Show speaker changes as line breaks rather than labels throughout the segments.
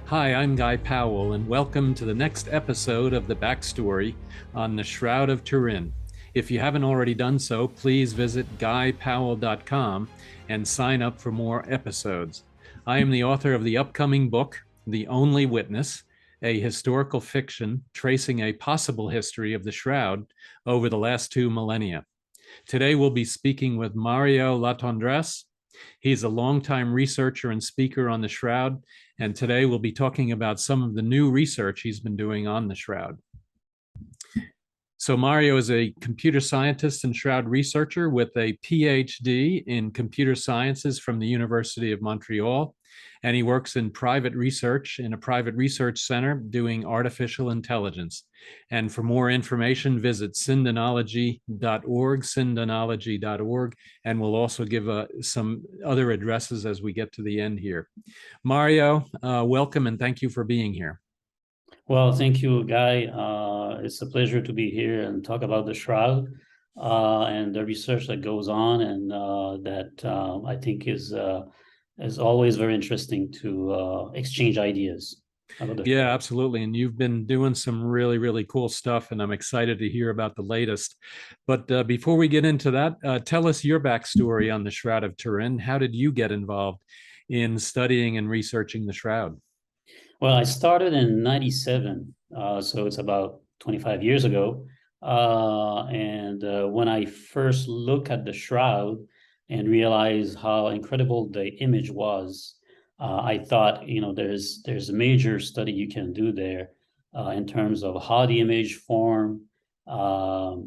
Hi, I'm Guy Powell, and welcome to the next episode of the Backstory on the Shroud of Turin. If you haven't already done so, please visit guypowell.com and sign up for more episodes. I am the author of the upcoming book, The Only Witness, a historical fiction tracing a possible history of the Shroud over the last 2 millennia. Today, we'll be speaking with Mario Latendresse. He's a longtime researcher and speaker on the Shroud, and today we'll be talking about some of the new research he's been doing on the Shroud. So Mario is a computer scientist and Shroud researcher with a Ph.D. in computer sciences from the University of Montreal, and he works in private research in a private research center doing artificial intelligence. And for more information, visit syndenology.org, and we'll also give some other addresses as we get to the end here. Mario, welcome and thank you for being here.
Well, thank you, Guy. It's a pleasure to be here and talk about the Shroud and the research that goes on, and that I think is always very interesting to exchange ideas about the
Yeah,
Shroud.
absolutely. And you've been doing some really, really cool stuff, and I'm excited to hear about the latest. But before we get into that, tell us your backstory on the Shroud of Turin. How did you get involved in studying and researching the Shroud?
Well, I started in '97, so it's about 25 years ago. And when I first look at the Shroud and realize how incredible the image was, I thought, there's a major study you can do there in terms of how the image form. What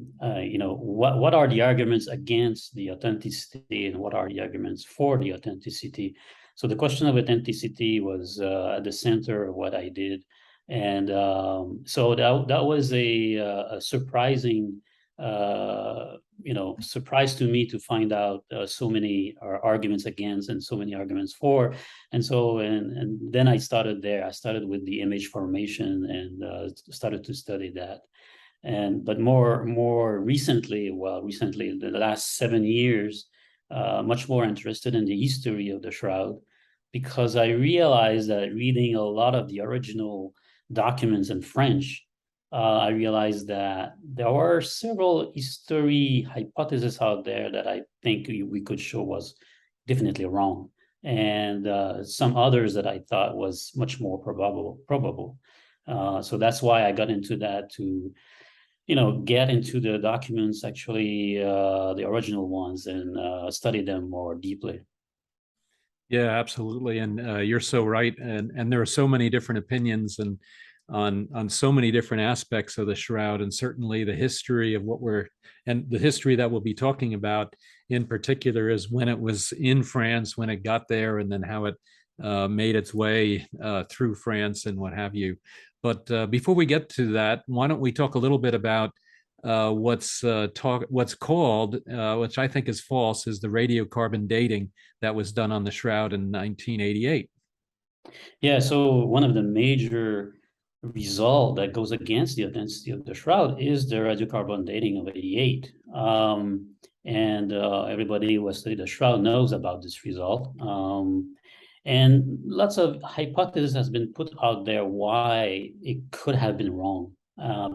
are the arguments against the authenticity and what are the arguments for the authenticity? So the question of authenticity was at the center of what I did. And so that was a surprising, surprise to me to find out so many arguments against and so many arguments for. And then I started there. I started with the image formation and started to study that. But more recently, the last 7 years, much more interested in the history of the Shroud, because I realized that reading a lot of the original documents in French, I realized that there are several history hypotheses out there that I think we could show was definitely wrong, and some others that I thought was much more probable. So that's why I got into that to get into the documents, actually, the original ones, and study them more deeply.
Yeah, absolutely. And you're so right. And there are so many different opinions and on so many different aspects of the Shroud, and certainly the history of and the history that we'll be talking about in particular is when it was in France, when it got there, and then how it made its way through France and what have you. But before we get to that, why don't we talk a little bit about what's called, which I think is false, is the radiocarbon dating that was done on the Shroud in 1988.
Yeah, so one of the major result that goes against the authenticity of the Shroud is the radiocarbon dating of '88. And everybody who has studied the Shroud knows about this result. And lots of hypotheses has been put out there why it could have been wrong.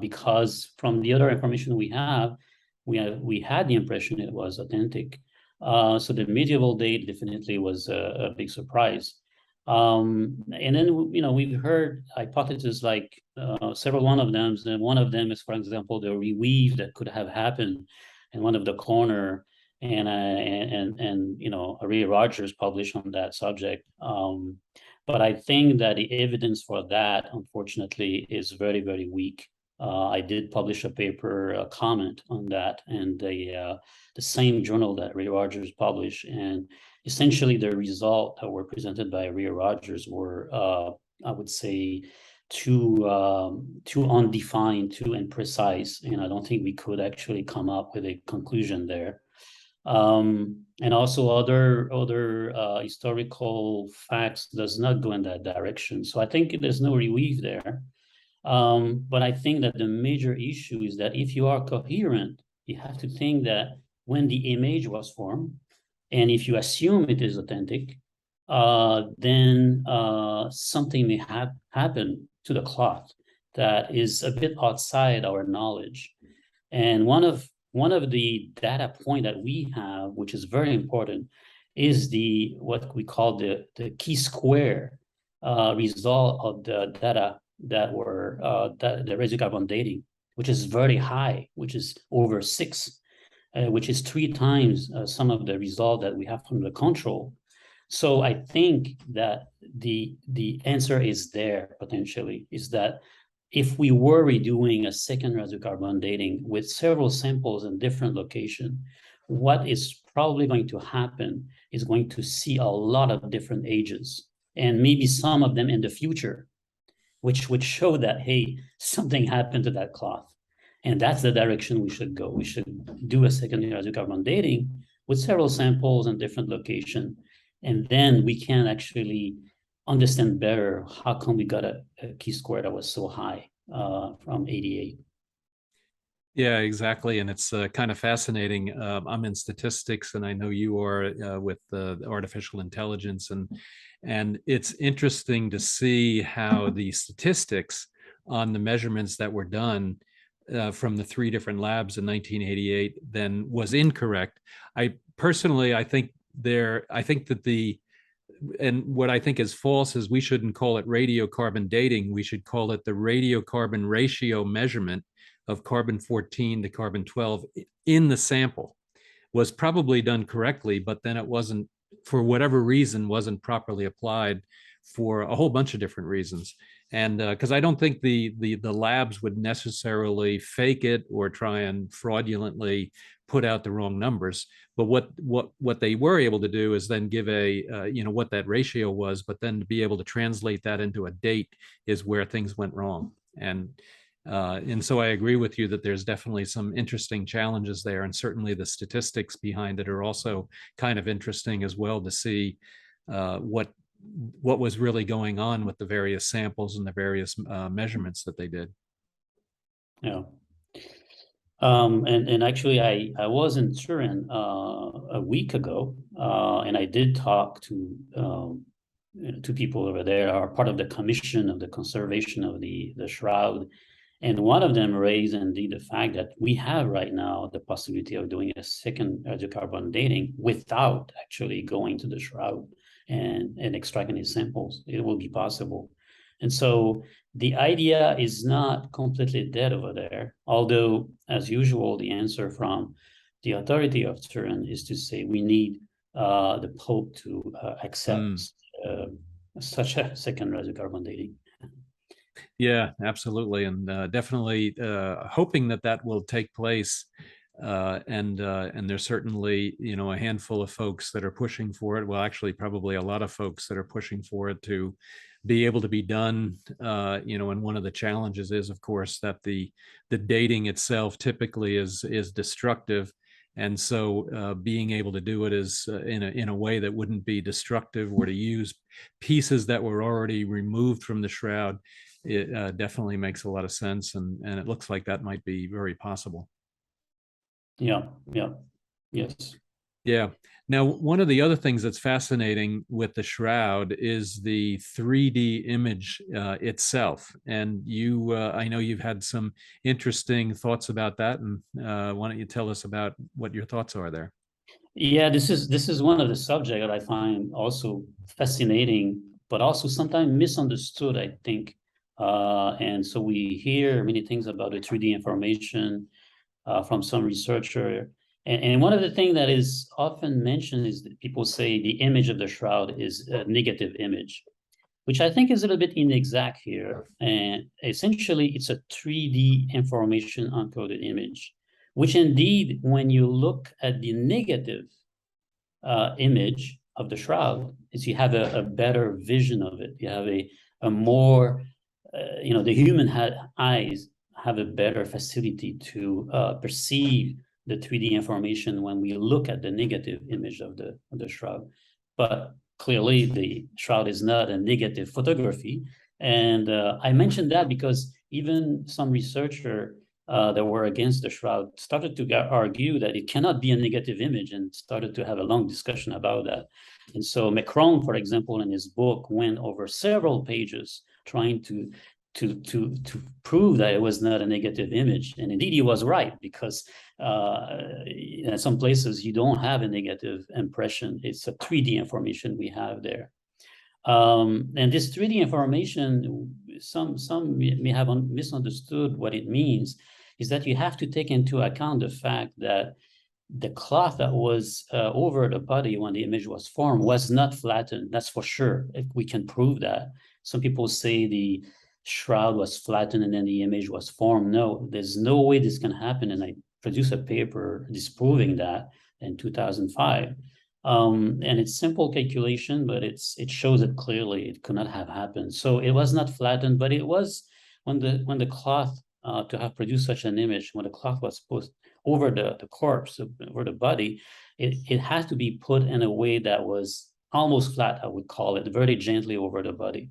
Because from the other information we had the impression it was authentic. So the medieval date definitely was a big surprise. And then, we've heard hypotheses like several one of them. And one of them is, for example, the reweave that could have happened in one of the corner. And Ray Rogers published on that subject. But I think that the evidence for that, unfortunately, is very, very weak. I did publish a paper, a comment on that, and the same journal that Ray Rogers published. And essentially, the results that were presented by Ray Rogers were, I would say, too undefined, too imprecise, and I don't think we could actually come up with a conclusion there. And also other historical facts does not go in that direction. So I think there's no reweave there. But I think that the major issue is that if you are coherent, you have to think that when the image was formed, and if you assume it is authentic, then something may happen to the cloth that is a bit outside our knowledge. And one of the data point that we have, which is very important, is the what we call the chi-square result of the data that were the radiocarbon dating, which is very high, which is over 6, which is 3 times some of the result that we have from the control. So I think that the answer is there potentially, is that if we were redoing a second radiocarbon dating with several samples in different locations, what is probably going to happen is going to see a lot of different ages, and maybe some of them in the future, which would show that, hey, something happened to that cloth. And that's the direction we should go. We should do a second radiocarbon dating with several samples in different locations, and then we can actually understand better how come we got a chi-square that was so high from 88.
Yeah, exactly. And it's kind of fascinating. I'm in statistics, and I know you are with artificial intelligence, and it's interesting to see how the statistics on the measurements that were done from the 3 different labs in 1988 then was incorrect. I personally, I think that and what I think is false is we shouldn't call it radiocarbon dating. We should call it the radiocarbon ratio measurement of carbon-14 to carbon-12 in the sample. Was probably done correctly, but then it wasn't, for whatever reason, wasn't properly applied for a whole bunch of different reasons. And because I don't think the labs would necessarily fake it or try and fraudulently put out the wrong numbers. But what they were able to do is then give a what that ratio was, but then to be able to translate that into a date is where things went wrong. And so I agree with you that there's definitely some interesting challenges there, and certainly the statistics behind it are also kind of interesting as well, to see what was really going on with the various samples and the various measurements that they did.
Yeah. And actually, I was in Turin a week ago, and I did talk to people over there, are part of the commission of the conservation of the shroud. And one of them raised indeed the fact that we have right now the possibility of doing a second radiocarbon dating without actually going to the shroud and extracting these samples. It will be possible. And so the idea is not completely dead over there, although, as usual, the answer from the authority of Turin is to say we need the Pope to accept such a second radiocarbon dating.
Yeah, absolutely, and definitely hoping that will take place. And there's certainly a handful of folks that are pushing for it. Well, actually, probably a lot of folks that are pushing for it to be able to be done. And one of the challenges is, of course, that the dating itself typically is destructive. And so being able to do it is in a way that wouldn't be destructive, or to use pieces that were already removed from the shroud, it definitely makes a lot of sense. And it looks like that might be very possible.
Yeah, yes.
Yeah. Now, one of the other things that's fascinating with the shroud is the 3D image itself. And I know you've had some interesting thoughts about that. And why don't you tell us about what your thoughts are there?
Yeah, this is one of the subjects that I find also fascinating, but also sometimes misunderstood, I think. And so we hear many things about the 3D information from some researcher. And one of the things that is often mentioned is that people say the image of the shroud is a negative image, which I think is a little bit inexact here. And essentially, it's a 3D information encoded image, which indeed, when you look at the negative image of the shroud, is you have a better vision of it. You have a more, the human eyes have a better facility to perceive the 3D information when we look at the negative image of the shroud. But clearly, the shroud is not a negative photography. And I mentioned that because even some researcher that were against the shroud started to argue that it cannot be a negative image, and started to have a long discussion about that. And so Macron, for example, in his book, went over several pages trying to prove that it was not a negative image. And indeed, he was right, because in some places you don't have a negative impression. It's a 3D information we have there. And this 3D information, some may have misunderstood what it means, is that you have to take into account the fact that the cloth that was over the body when the image was formed was not flattened. That's for sure. We can prove that. Some people say the shroud was flattened and then the image was formed. No, there's no way this can happen. And I produced a paper disproving that in 2005. And it's simple calculation, but it shows it clearly. It could not have happened. So it was not flattened, but it was when the cloth to have produced such an image, when the cloth was put over the corpse, over the body, it has to be put in a way that was almost flat, I would call it, very gently over the body.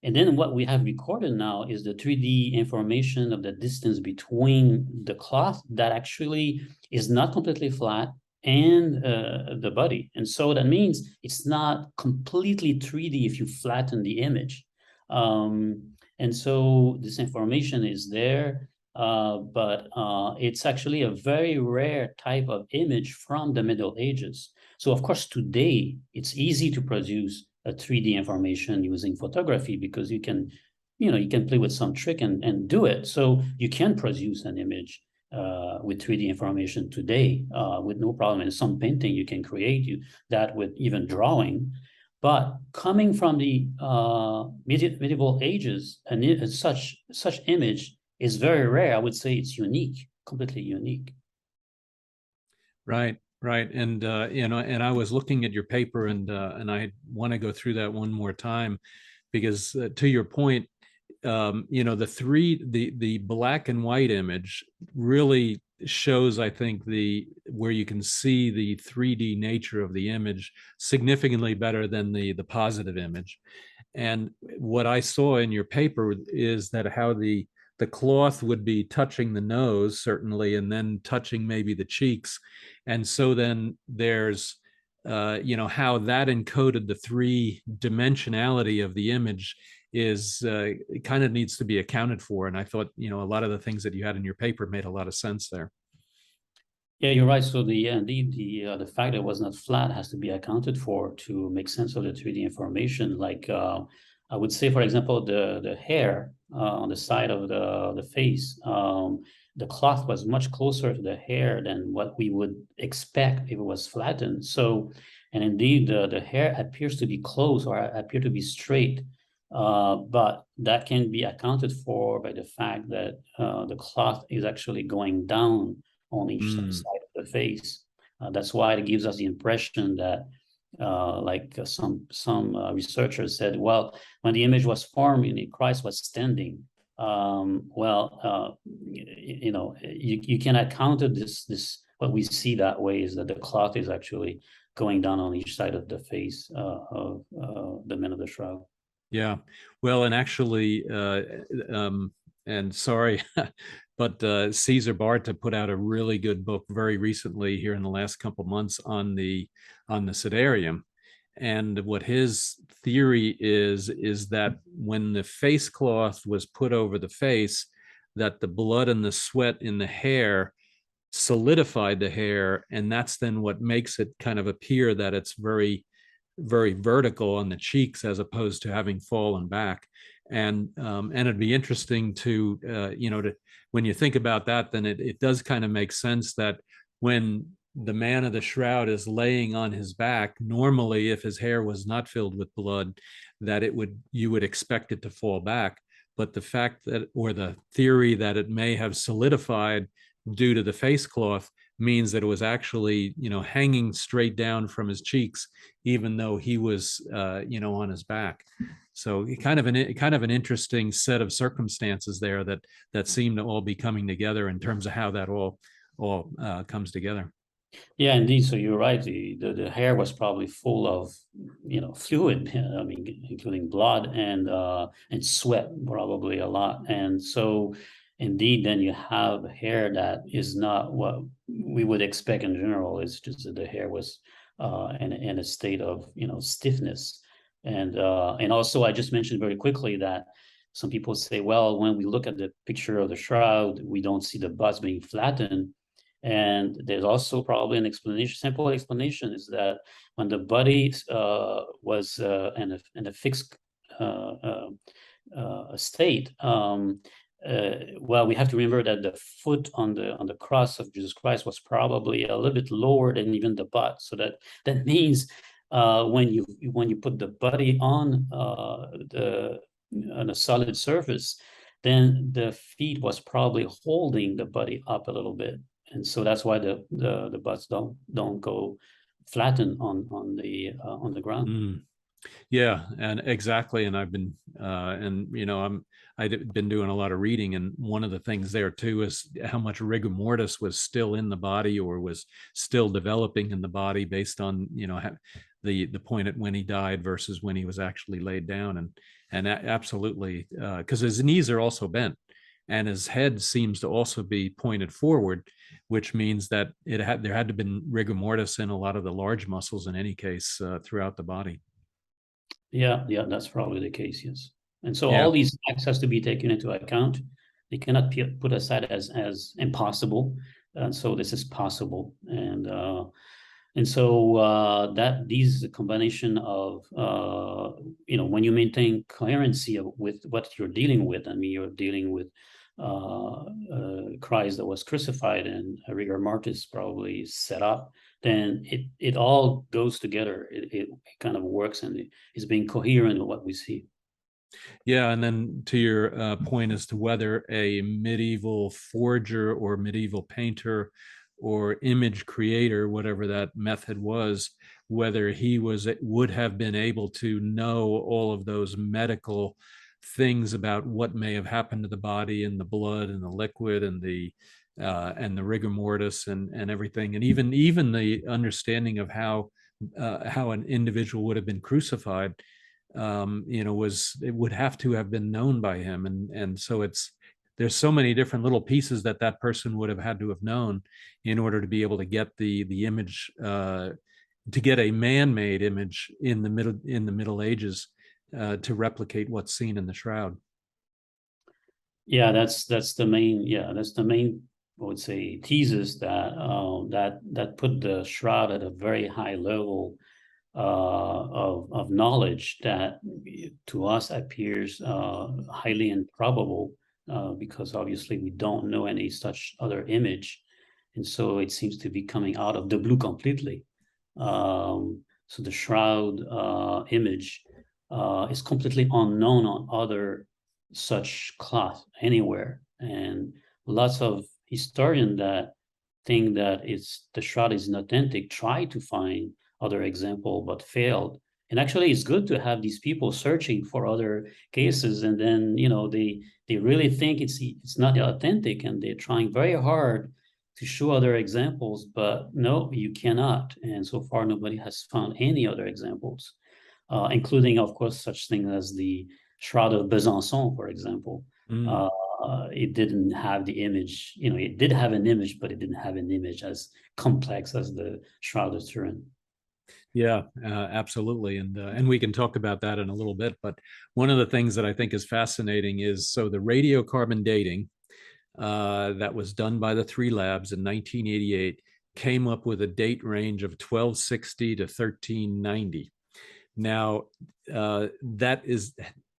And then what we have recorded now is the 3D information of the distance between the cloth that actually is not completely flat and the body. And so that means it's not completely 3D if you flatten the image. And so this information is there, but it's actually a very rare type of image from the Middle Ages. So of course, today, it's easy to produce a 3D information using photography, because you can play with some trick and do it. So you can produce an image with 3D information today with no problem. And some painting you can create that with even drawing. But coming from the medieval ages, and such image is very rare. I would say it's unique, completely unique.
Right. Right. And, and I was looking at your paper, and I want to go through that one more time, because to your point, the black and white image really shows, I think, where you can see the 3D nature of the image significantly better than the positive image. And what I saw in your paper is that how the cloth would be touching the nose, certainly, and then touching maybe the cheeks. And so then there's, how that encoded the three-dimensionality of the image is kind of needs to be accounted for. And I thought, a lot of the things that you had in your paper made a lot of sense there.
Yeah, you're right. So indeed the fact that it was not flat has to be accounted for to make sense of the 3D information. Like I would say, for example, the hair on the side of the face, the cloth was much closer to the hair than what we would expect if it was flattened. So, and indeed the hair appears to be close or appear to be straight, but that can be accounted for by the fact that the cloth is actually going down on each side of the face. That's why it gives us the impression that some researchers said, well, when the image was formed, Christ was standing. You cannot count it. This what we see that way is that the cloth is actually going down on each side of the face of the men of the shroud.
Yeah, well, and actually, and sorry, but Cesar Barta put out a really good book very recently here in the last couple months on the Sidarium. And what his theory is that when the face cloth was put over the face, that the blood and the sweat in the hair solidified the hair, and that's then what makes it kind of appear that it's very, very vertical on the cheeks as opposed to having fallen back. And it'd be interesting to when you think about that, then it does kind of make sense that when the man of the shroud is laying on his back, normally if his hair was not filled with blood, that you would expect it to fall back. But the fact that, or the theory that it may have solidified due to the face cloth, means that it was actually, hanging straight down from his cheeks, even though he was, on his back. So kind of an interesting set of circumstances there that seem to all be coming together in terms of how that all comes together.
Yeah, indeed. So you're right. The hair was probably full of, fluid. I mean, including blood and sweat, probably a lot. And so, indeed, then you have hair that is not what we would expect in general. It's just that the hair was in a state of stiffness. And also, I just mentioned very quickly that some people say, well, when we look at the picture of the shroud, we don't see the bust being flattened. And there's also probably an explanation, simple explanation is that when the body was in a fixed state, well, we have to remember that the foot on the cross of Jesus Christ was probably a little bit lower than even the butt. So that means when you put the body on a solid surface, then the feet was probably holding the body up a little bit, and so that's why the butts don't go flatten on the ground.
Mm. Yeah, and exactly. And I've been, and I've been doing a lot of reading, and one of the things there too is how much rigor mortis was still in the body or was still developing in the body based on the point at when he died versus when he was actually laid down, and absolutely because his knees are also bent, and his head seems to also be pointed forward, which means that there had to have been rigor mortis in a lot of the large muscles in any case throughout the body.
Yeah, that's probably the case, yes. And so
Yeah.
all these facts has to be taken into account. They cannot be put aside as impossible. And so this is possible. And so that these combination of when you maintain coherency with what you're dealing with. I mean, you're dealing with Christ that was crucified and a rigor mortis probably set up. Then it all goes together. It kind of works and it is being coherent with what we see.
Yeah, and then to your point as to whether a medieval forger or medieval painter or image creator, whatever that method was, whether he would have been able to know all of those medical things about what may have happened to the body and the blood and the liquid and the rigor mortis and everything, and even the understanding of how an individual would have been crucified, it would have to have been known by him, and so there's so many different little pieces that person would have had to have known in order to be able to get the image, to get a man-made image in the Middle Ages, to replicate what's seen in the shroud.
Yeah, that's the main. Yeah, that's the main. I would say thesis that put the shroud at a very high level of knowledge that to us appears highly improbable because obviously we don't know any such other image. And so it seems to be coming out of the blue completely. So the shroud image is completely unknown on other such cloth anywhere. And lots of historians that think that the shroud is inauthentic try to find other example but failed. And actually it's good to have these people searching for other cases, and then they really think it's not authentic and they're trying very hard to show other examples, but no, you cannot. And so far nobody has found any other examples, including of course such things as the Shroud of Besançon, for example.
Mm.
It didn't have the image, it did have an image, but it didn't have an image as complex as the Shroud of Turin.
Yeah, absolutely, and we can talk about that in a little bit. But one of the things that I think is fascinating is so the radiocarbon dating that was done by the three labs in 1988 came up with a date range of 1260 to 1390. Now, that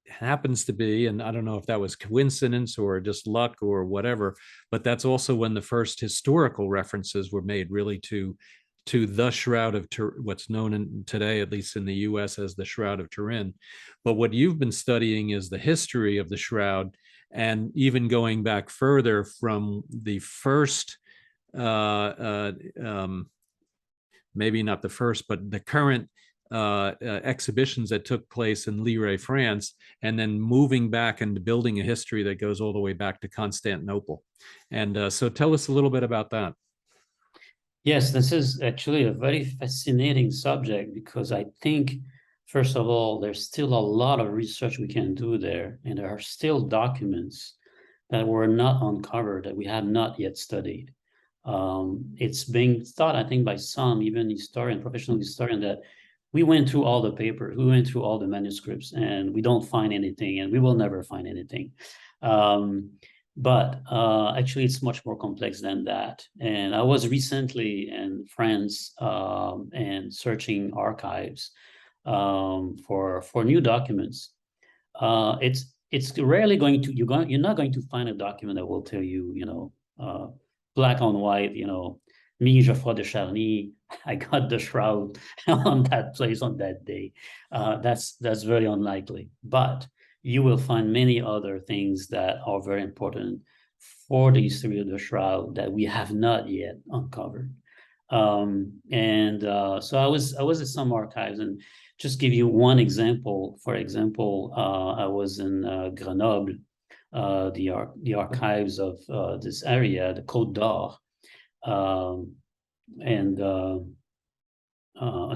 happens to be, and I don't know if that was coincidence or just luck or whatever, but that's also when the first historical references were made really to the Shroud of Turin, what's known today, at least in the US, as the Shroud of Turin. But what you've been studying is the history of the Shroud, and even going back further from the first, maybe not the first, but the current exhibitions that took place in Lille, France, and then moving back and building a history that goes all the way back to Constantinople. And so tell us a little bit about that.
Yes, this is actually a very fascinating subject because I think, first of all, there's still a lot of research we can do there, and there are still documents that were not uncovered that we have not yet studied. It's being thought, I think, by some, even historian, professional historian, that we went through all the papers, we went through all the manuscripts, and we don't find anything, and we will never find anything. Um, but actually, it's much more complex than that. And I was recently in France and searching archives for new documents. It's rarely going to you're not going to find a document that will tell you, black on white, me, Geoffroy de Charny, I got the shroud on that place on that day. That's very unlikely. But you will find many other things that are very important for the history of the shroud that we have not yet uncovered. And so I was at some archives, and just give you one example. For example, I was in Grenoble, the archives of this area, the Côte d'Or, um, and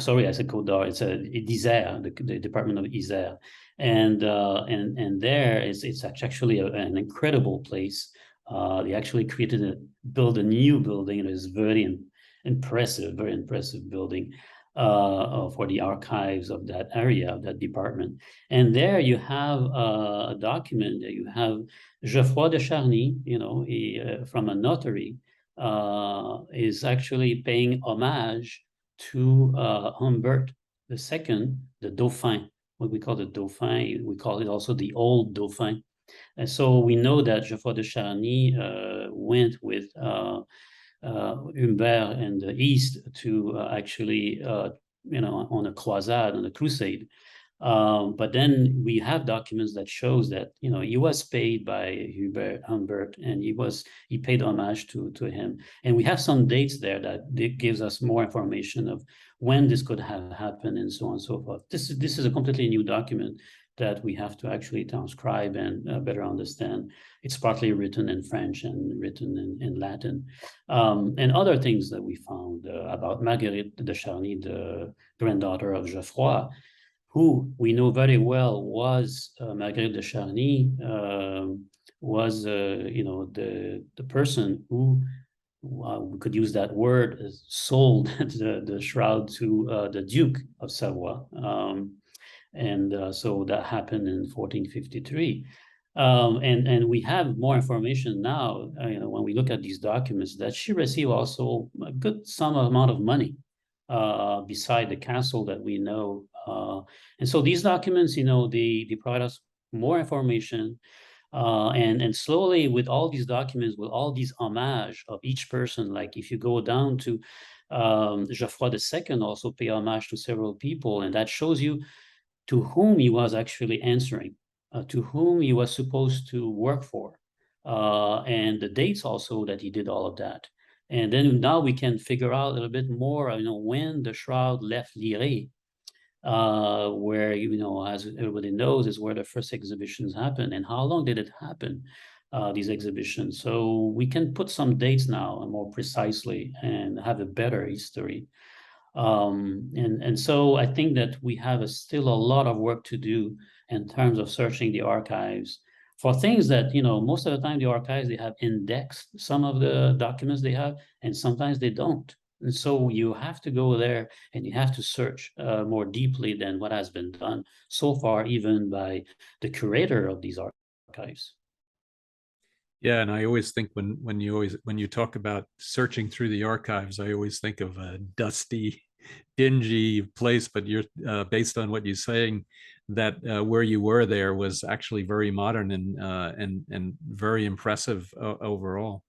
sorry, I said Côte d'Or. It's Isère, the Department of Isère, and there it's actually an incredible place. They actually built a new building. It is very impressive building for the archives of that area, of that department. And there you have a document that you have Geoffroy de Charny, from a notary, is actually paying homage to Humbert II, the Dauphin, what we call the Dauphin. We call it also the Old Dauphin. And so we know that Geoffroy de Charny went with Humbert in the East to actually, on a croisade, on a crusade. But then we have documents that shows that he was paid by Humbert, and he paid homage to him. And we have some dates there that gives us more information of when this could have happened and so on and so forth. This is a completely new document that we have to actually transcribe and better understand. It's partly written in French and written in Latin. And other things that we found about Marguerite de Charny, the granddaughter of Geoffroy, who we know very well was Marguerite de Charny, was the person who, we could use that word, sold the shroud to the Duke of Savoy. And so that happened in 1453. And we have more information now, when we look at these documents, that she received also a good some amount of money beside the castle that we know. And so these documents, they provide us more information. And slowly, with all these documents, with all these homage of each person, like if you go down to Geoffroy II, also pay homage to several people, and that shows you to whom he was actually answering, to whom he was supposed to work for, and the dates also that he did all of that. And then now we can figure out a little bit more, when the shroud left Lire, where, as everybody knows, is where the first exhibitions happened, and how long did it happen, these exhibitions. So we can put some dates now and more precisely and have a better history. And so I think that we have still a lot of work to do in terms of searching the archives for things that, most of the time the archives, they have indexed some of the documents they have, and sometimes they don't. And so you have to go there and you have to search more deeply than what has been done so far, even by the curator of these archives.
Yeah, and I always think when you talk about searching through the archives, I always think of a dusty, dingy place. But you're based on what you're saying, that where you were there was actually very modern and very impressive overall.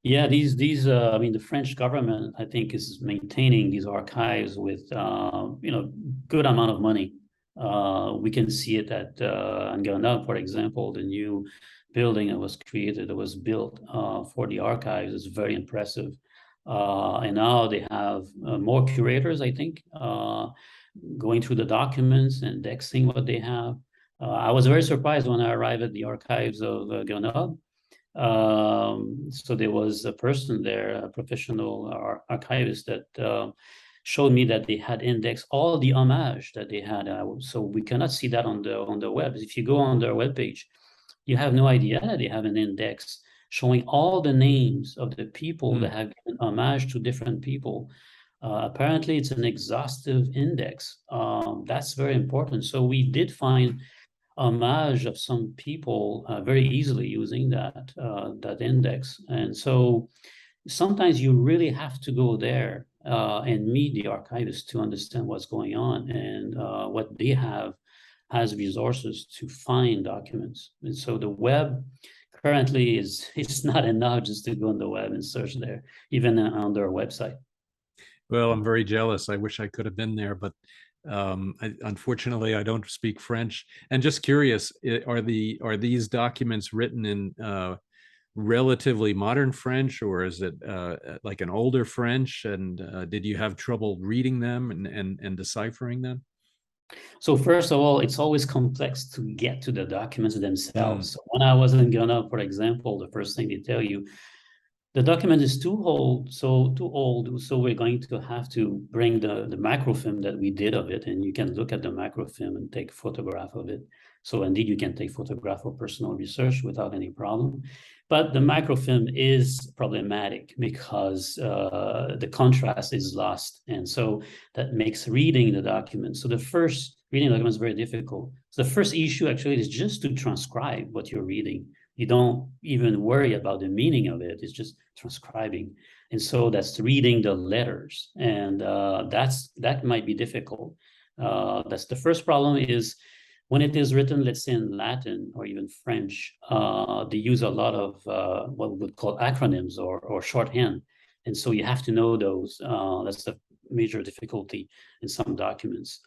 Yeah, I mean, the French government, I think, is maintaining these archives with, good amount of money. We can see it at Grenoble, for example, the new building that was built for the archives is very impressive. And now they have more curators, I think, going through the documents and indexing what they have. I was very surprised when I arrived at the archives of Grenoble, So there was a person there, a professional archivist, that showed me that they had indexed all the homage that they had. So we cannot see that on the web. If you go on their webpage, you have no idea that they have an index showing all the names of the people that have given homage to different people. Apparently, it's an exhaustive index. That's very important. So we did find homage of some people very easily using that index. And so sometimes you really have to go there and meet the archivist to understand what's going on and what they have as resources to find documents. And so the web currently is it's not enough just to go on the web and search there, even on their website.
Well, I'm very jealous. I wish I could have been there, but unfortunately, I don't speak French. And just curious, are these documents written in relatively modern French, or is it like an older French? And did you have trouble reading them and deciphering them?
So first of all, it's always complex to get to the documents themselves.
Mm,
So when I was in Ghana, for example, the first thing they tell you, the document is too old, so we're going to have to bring the microfilm that we did of it, and you can look at the microfilm and take photograph of it. So indeed, you can take photograph for personal research without any problem. But the microfilm is problematic because the contrast is lost, and so that makes reading the document. So the first reading the document is very difficult. So the first issue actually is just to transcribe what you're reading. You don't even worry about the meaning of it. It's just transcribing. And so that's reading the letters. And that might be difficult. That's the first problem is when it is written, let's say in Latin or even French, they use a lot of what we would call acronyms or shorthand. And so you have to know those. That's the major difficulty in some documents.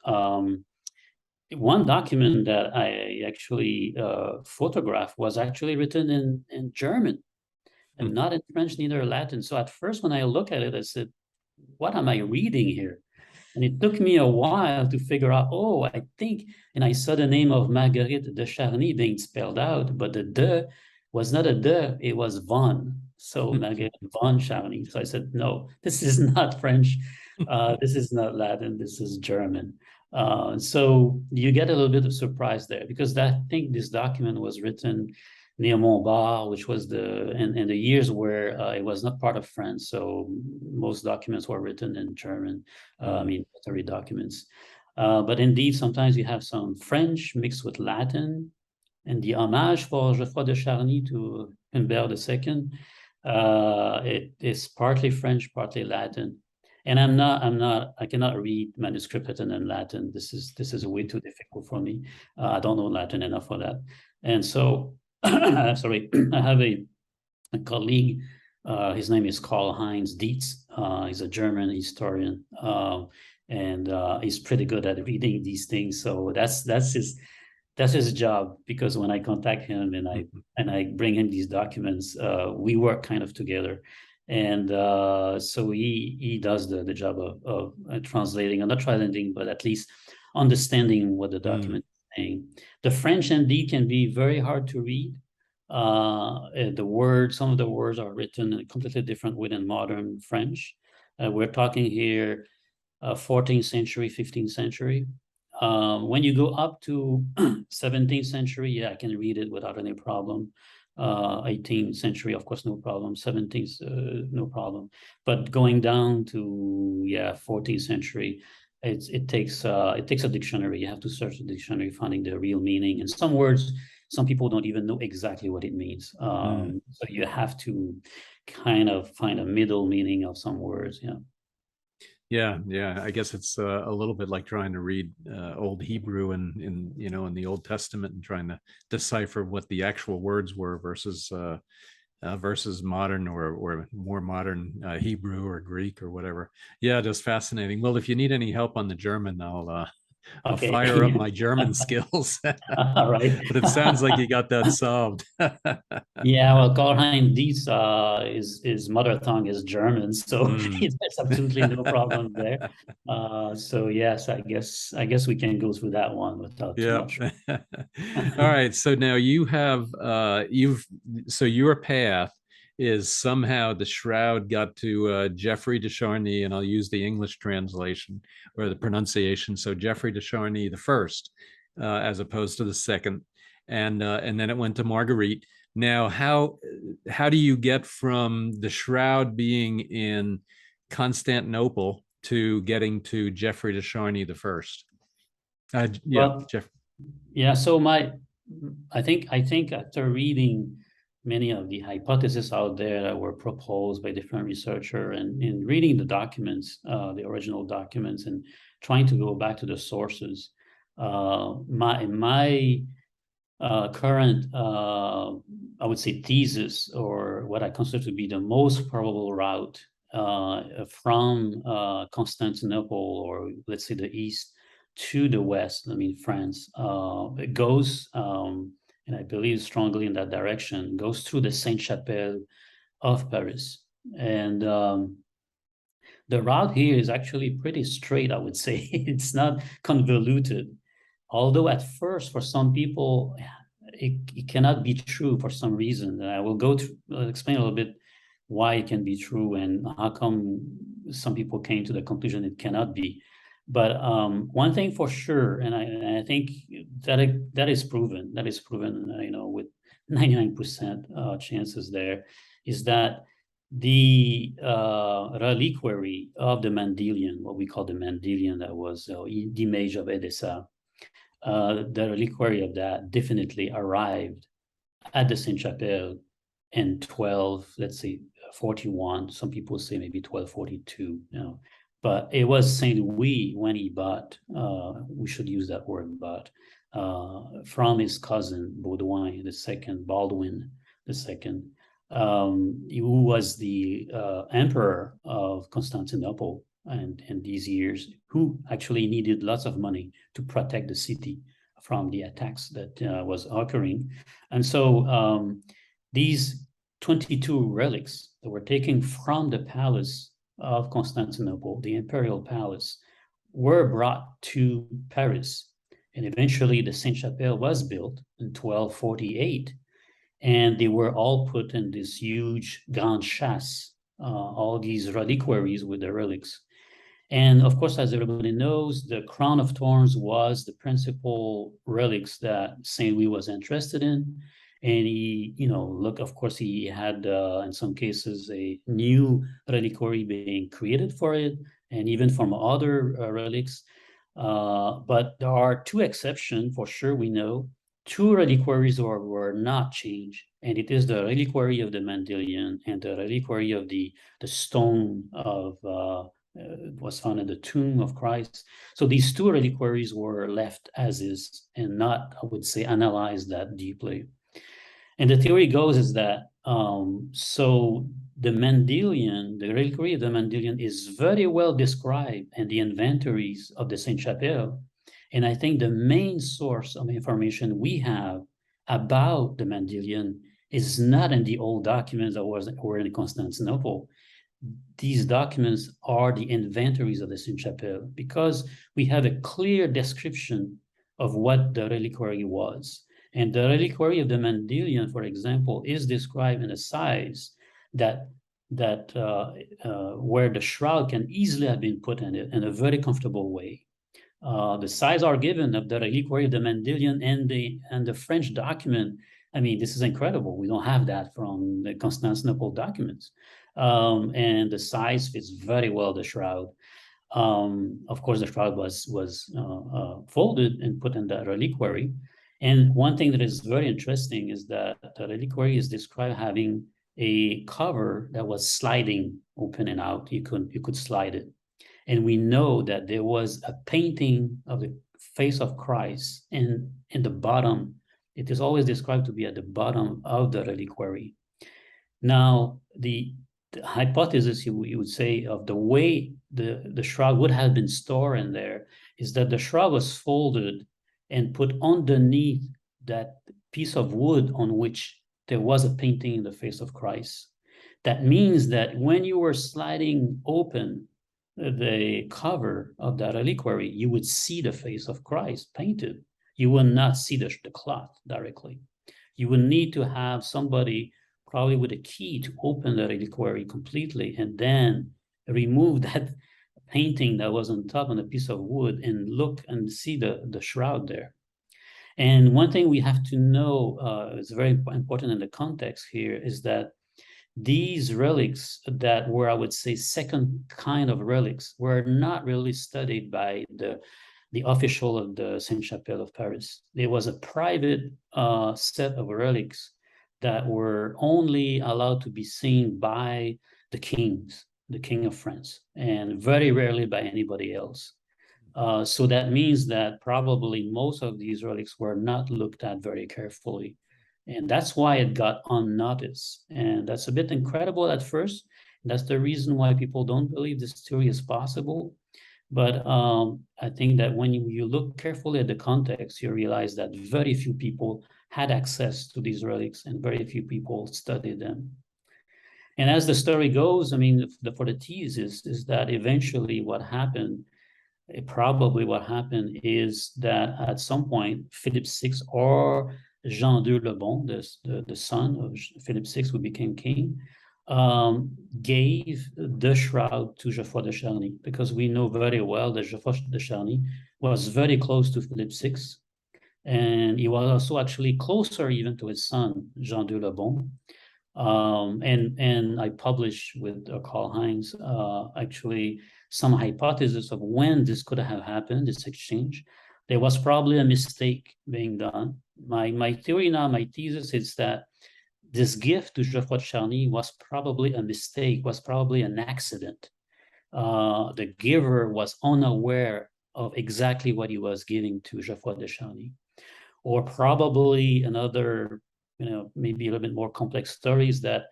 One document that I actually photographed was actually written in German and not in French, neither Latin. So at first, when I look at it, I said, what am I reading here? And it took me a while to figure out, oh, I think, and I saw the name of Marguerite de Charny being spelled out, but the de was not a de, it was von. So Marguerite von Charny. So I said, no, this is not French. This is not Latin. This is German. So you get a little bit of surprise there because I think this document was written near Montbard, which was in the years where it was not part of France. So most documents were written in German, I mean, military documents. But indeed, sometimes you have some French mixed with Latin, and the homage for Geoffroy de Charny to Humbert II, it is partly French, partly Latin. And I cannot read manuscript written in Latin. This is way too difficult for me. I don't know Latin enough for that. And so, sorry, I have a colleague, his name is Karl-Heinz Dietz. He's a German historian, and he's pretty good at reading these things. So that's his job, because when I contact him and I bring him these documents, we work kind of together. And so he does the job of translating, or not translating, but at least understanding what the document is saying. The French indeed can be very hard to read. Some of the words are written in a completely different way than modern French. We're talking here 14th century, 15th century. When you go up to 17th century, yeah, I can read it without any problem. 18th century, of course, no problem. 17th, no problem. But going down to 14th century, it takes a dictionary. You have to search the dictionary, finding the real meaning. And some words, some people don't even know exactly what it means. So you have to kind of find a middle meaning of some words.
Yeah. I guess it's a little bit like trying to read Old Hebrew in the Old Testament and trying to decipher what the actual words were versus modern or more modern Hebrew or Greek or whatever. Yeah, just fascinating. Well, if you need any help on the German, I'll
Okay.
fire up my German skills.
All right.
But it sounds like you got that solved.
Yeah, well, Karlheinz Dietz his mother tongue is German, so
Mm.
there's absolutely no problem there. So yes, I guess we can go through that one without too
Yeah.
much.
All right. So now you have so your path is somehow the shroud got to Geoffrey de Charny, and I'll use the English translation or the pronunciation. So Geoffrey de Charny the first, as opposed to the second, and then it went to Marguerite. Now, how do you get from the shroud being in Constantinople to getting to Geoffrey de Charny the first? Yeah,
Well,
Jeff.
yeah, so I think after reading many of the hypotheses out there that were proposed by different researchers and in reading the documents, the original documents, and trying to go back to the sources, my current, I would say, thesis, or what I consider to be the most probable route from Constantinople, or let's say the east, to the west, I mean France, it goes, and I believe strongly in that direction, goes through the Sainte-Chapelle of Paris. And the route here is actually pretty straight, I would say. It's not convoluted. Although at first, for some people, it cannot be true for some reason. I will explain a little bit why it can be true and how come some people came to the conclusion it cannot be. But one thing for sure, and I think that is proven, with 99% chances there, is that the reliquary of the Mendelian, what we call the Mendelian, that was the image of Edessa, the reliquary of that definitely arrived at the Sainte-Chapelle in 12, let's say 41. Some people say maybe 1242, but it was Saint Louis when he bought, we should use that word, bought, from his cousin Baldwin II, who was the emperor of Constantinople and these years, who actually needed lots of money to protect the city from the attacks that was occurring. And so these 22 relics that were taken from the palace of Constantinople, the imperial palace, were brought to Paris. And eventually the Sainte-Chapelle was built in 1248. And they were all put in this huge Grande Chasse, all these reliquaries with the relics. And of course, as everybody knows, the crown of thorns was the principal relics that Saint Louis was interested in. And he, of course, he had, in some cases, a new reliquary being created for it, and even from other relics. But there are two exceptions, for sure, we know. Two reliquaries were not changed, and it is the reliquary of the Mendelian and the reliquary of the stone of was found in the tomb of Christ. So these two reliquaries were left as is and not, I would say, analyzed that deeply. And the theory goes is that so the Mendelian, the reliquary of the Mendelian, is very well described in the inventories of the Sainte-Chapelle. And I think the main source of information we have about the Mendelian is not in the old documents that were in Constantinople. These documents are the inventories of the Sainte-Chapelle, because we have a clear description of what the reliquary was. And the reliquary of the Mendelian, for example, is described in a size that where the shroud can easily have been put in it in a very comfortable way. The size are given of the reliquary of the Mendelian and the French document. I mean, this is incredible. We don't have that from the Constantinople documents. And the size fits very well the shroud. Of course, the shroud was folded and put in the reliquary. And one thing that is very interesting is that the reliquary is described having a cover that was sliding open and out. You could slide it. And we know that there was a painting of the face of Christ in the bottom. It is always described to be at the bottom of the reliquary. Now, the hypothesis, you would say, of the way the shroud would have been stored in there is that the shroud was folded and put underneath that piece of wood on which there was a painting in the face of Christ. That means that when you were sliding open the cover of that reliquary, you would see the face of Christ painted. You would not see the cloth directly. You would need to have somebody probably with a key to open the reliquary completely and then remove that painting that was on top on a piece of wood and look and see the shroud there. And one thing we have to know is very important in the context here is that these relics that were, I would say, second kind of relics were not really studied by the official of the Sainte-Chapelle of Paris. There was a private set of relics that were only allowed to be seen by the kings, the King of France, and very rarely by anybody else. So that means that probably most of these relics were not looked at very carefully. And that's why it got unnoticed. And that's a bit incredible at first. That's the reason why people don't believe this theory is possible. But I think that when you look carefully at the context, you realize that very few people had access to these relics and very few people studied them. And as the story goes, I mean, for the thesis is that eventually what happened, probably what happened is that at some point, Philip VI or Jean II Le Bon, the son of Philip VI, who became king, gave the shroud to Geoffroy de Charny, because we know very well that Geoffroy de Charny was very close to Philip VI, and he was also actually closer even to his son, Jean II Le Bon. And I published with Karl Heinz actually some hypothesis of when this could have happened, this exchange. There was probably a mistake being done. My theory now, my thesis is that this gift to Geoffroy de Charny was probably a mistake, was probably an accident. The giver was unaware of exactly what he was giving to Geoffroy de Charny. Or probably another, maybe a little bit more complex story is that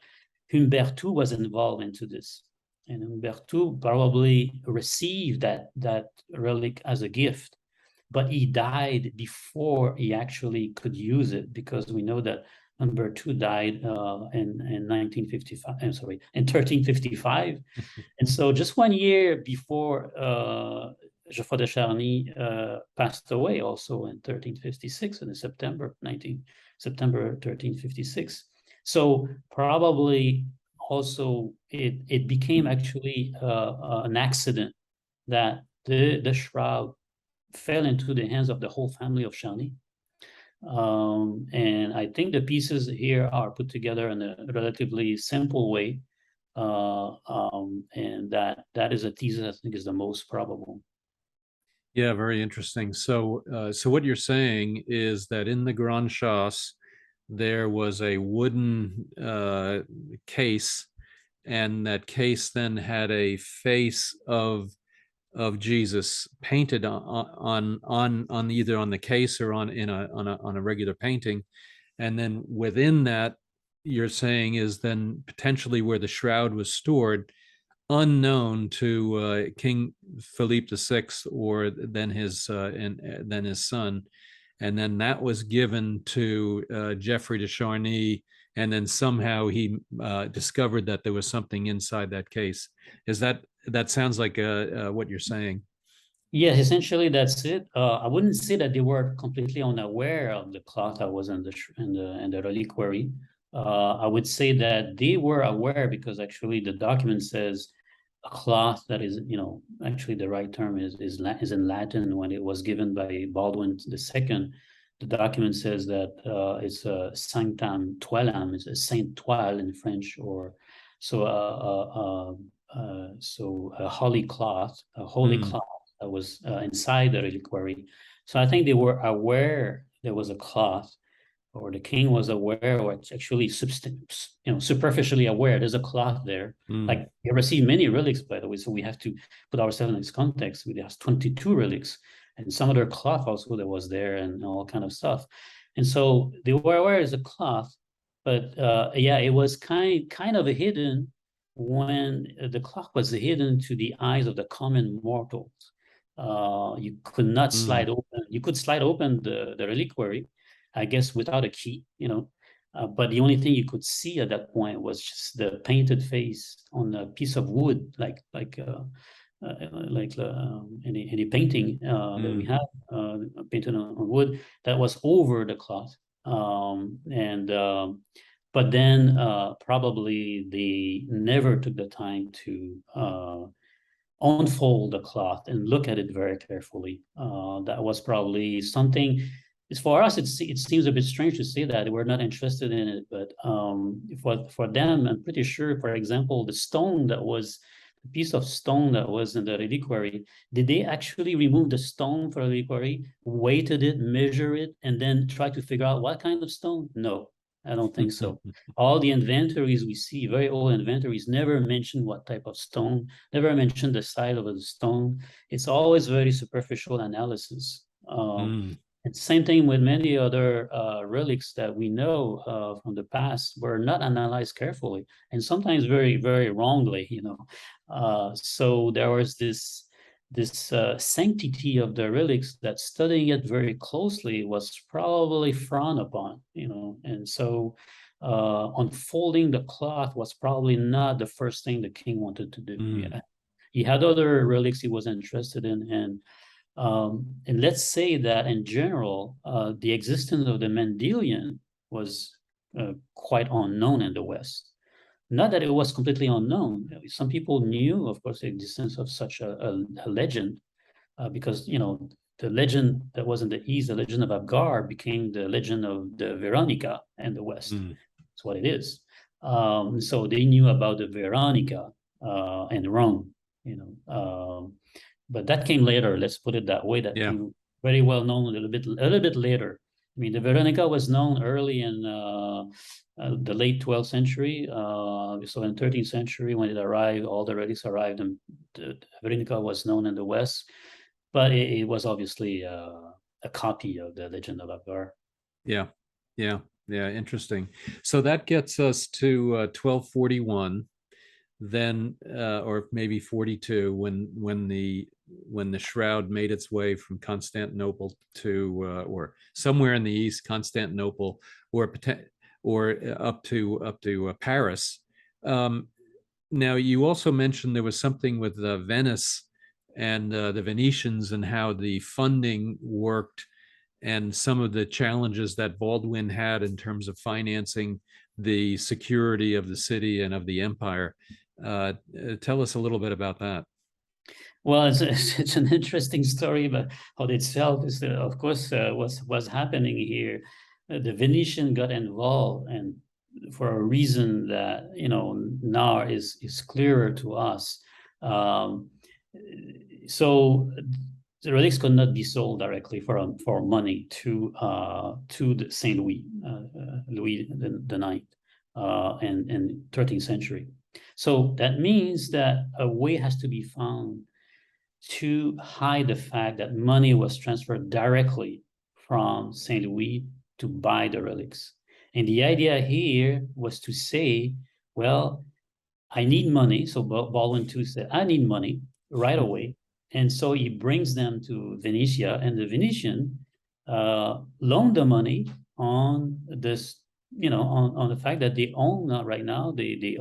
Humbert II was involved into this. And Humbert II probably received that relic as a gift, but he died before he actually could use it, because we know that Humbert II died in 1955. I'm sorry, in 1355. And so just 1 year before Geoffroy de Charny passed away, also in 1356, in September 1356. So probably also it became actually an accident that the shroud fell into the hands of the whole family of Charny. And I think the pieces here are put together in a relatively simple way. And that is a thesis I think is the most probable.
Yeah, very interesting. So, so what you're saying is that in the Grand Chasse, there was a wooden case, and that case then had a face of Jesus painted on either on the case or on a regular painting, and then within that, you're saying is then potentially where the shroud was stored, unknown to King Philippe VI or then his son, and then that was given to Geoffroy de Charny, and then somehow he discovered that there was something inside that case. Is that sounds like what you're saying?
Yeah, essentially that's it. I wouldn't say that they were completely unaware of the cloth that was in the reliquary. I would say that they were aware, because actually the document says a cloth that is, actually the right term is in Latin. When it was given by Baldwin II, the document says that it's a sanctam toilam, it's a saint toile in French, or so a holy cloth, cloth that was inside the reliquary. So I think they were aware there was a cloth, or the king was aware, or actually superficially aware there's a cloth there. Like you ever see many relics, by the way, so we have to put ourselves in this context. We have 22 relics, and some other cloth also that was there, and all kind of stuff. And so they were aware there's a cloth, but yeah, it was kind of hidden when the cloth was hidden to the eyes of the common mortals. You could not slide open. You could slide open the reliquary, I guess, without a key, but the only thing you could see at that point was just the painted face on a piece of wood, like any painting that we have painted on wood that was over the cloth. But then probably they never took the time to unfold the cloth and look at it very carefully. That was probably something. It's for us. It seems a bit strange to say that we're not interested in it, but for them, I'm pretty sure. For example, the stone that was the piece of stone that was in the reliquary. Did they actually remove the stone for the reliquary, weighted it, measure it, and then try to figure out what kind of stone? No, I don't think so. All the inventories we see, very old inventories, never mention what type of stone, never mention the size of the stone. It's always very superficial analysis. And same thing with many other relics that we know from the past were not analyzed carefully, and sometimes very, very wrongly, so there was this sanctity of the relics that studying it very closely was probably frowned upon, and so unfolding the cloth was probably not the first thing the king wanted to do. Yeah, he had other relics he was interested in, and let's say that in general, the existence of the Mendelian was quite unknown in the West. Not that it was completely unknown. Some people knew, of course, the existence of such a legend, because the legend that was in the East, the legend of Abgar, became the legend of the Veronica in the West. That's what it is. So they knew about the Veronica in Rome, but that came later. Let's put it that way. That came very well known a little bit later. I mean, the Veronica was known early in the late 12th century. So in 13th century, when it arrived, all the relics arrived, and the Veronica was known in the West, but it was obviously a copy of the legend of Abgar.
Yeah, interesting. So that gets us to 1241. Then or maybe 42 when the shroud made its way from Constantinople to or somewhere in the east, Constantinople, or up to Paris. Now you also mentioned there was something with Venice and the Venetians and how the funding worked, and some of the challenges that Baldwin had in terms of financing the security of the city and of the empire. Tell us a little bit about that.
Well, it's an interesting story, but how itself is, of course, what's happening here. The Venetian got involved, and for a reason that now is clearer to us. So the relics could not be sold directly for money to the Saint Louis, Louis the Ninth, in 13th century. So that means that a way has to be found to hide the fact that money was transferred directly from St. Louis to buy the relics. And the idea here was to say, well, I need money. So Baldwin II said, I need money right away. And so he brings them to Venetia, and the Venetian loaned the money on this, on the fact that they own right now, they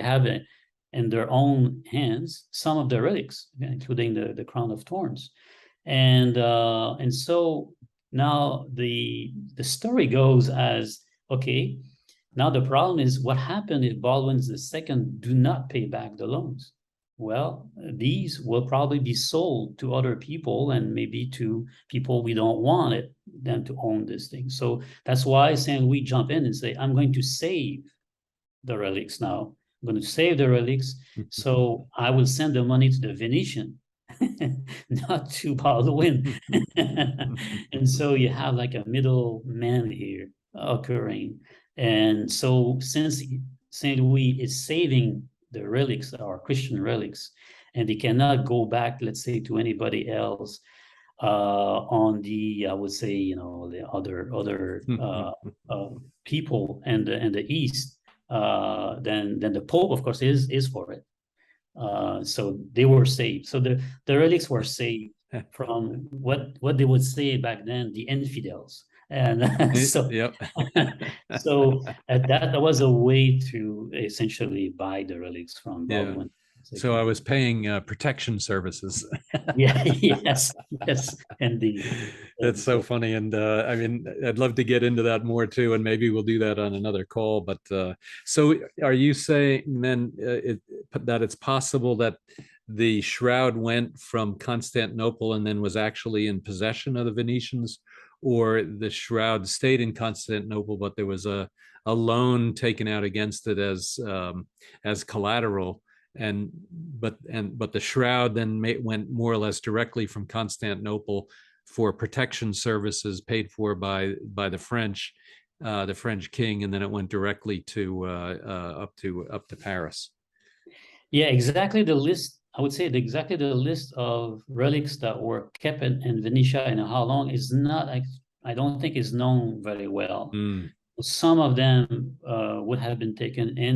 have it in their own hands some of the relics, including the crown of thorns, and so now the story goes as, okay, now the problem is what happened if Baldwin II do not pay back the loans? Well, these will probably be sold to other people, and maybe to people we don't want them to own this thing. So that's why Saint Louis jump in and say, I'm going to save the relics now. I'm going to save the relics. So I will send the money to the Venetian, not to Baldwin. And so you have like a middle man here occurring. And so since Saint Louis is saving the relics, our Christian relics, and they cannot go back, let's say, to anybody else on the, I would say, the other people and the East, then the Pope, of course, is for it. So they were saved. So the relics were saved from what they would say back then, the infidels. And so
Yep.
so that was a way to essentially buy the relics from
Yeah.
Baldwin
So I
II.
was paying protection services.
Yeah, yes, yes, indeed.
That's
And
so
so
funny. And I mean, I'd love to get into that more too, and maybe we'll do that on another call. But so are you saying then that it's possible that the shroud went from Constantinople and then was actually in possession of the Venetians, or the shroud stayed in Constantinople, but there was a loan taken out against it as collateral? But the shroud then went more or less directly from Constantinople for protection services paid for by the French king, and then it went directly to up to Paris.
yeah, exactly the list. I would say exactly the list of relics that were kept in Venetia and how long is not. I don't think is known very well.
Mm,
Some of them would have been taken in